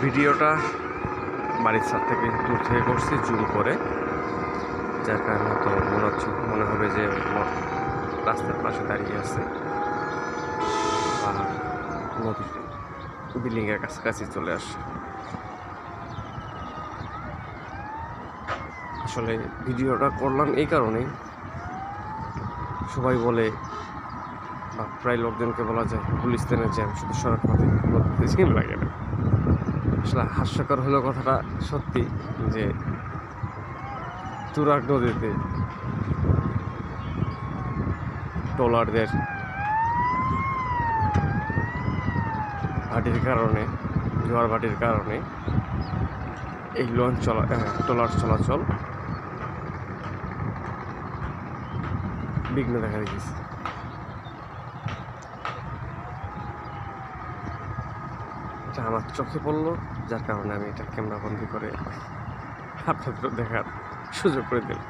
ভিডিওটা বাড়ির ছাদ থেকে দূর থেকে করছি জুম করে, যার কারণে তো মনে হবে যে রাস্তার পাশে দাঁড়িয়ে আছে আর নদীর বিল্ডিংয়ের কাছাকাছি চলে আসে। আসলে ভিডিওটা করলাম এই কারণেই, সবাই বলে বা প্রায় লোকজনকে বলা যায় গুলিস্তানের জ্যাম শুধু সড়ক পথে, নদীতে জ্যাম লাগে না। আসলে হাস্যকর হলো কথাটা সত্যি যে তুরাগ নদীতে ট্রলারদের ভাটির কারণে, জোয়ার ভাটির কারণে এই ট্রলার চলাচল বিঘ্ন দেখা দিয়েছে। এটা আমার চোখে পড়লো, যার কারণে আমি এটা ক্যামেরা বন্দি করে আপনাদের দেখার সুযোগ করে দিলাম।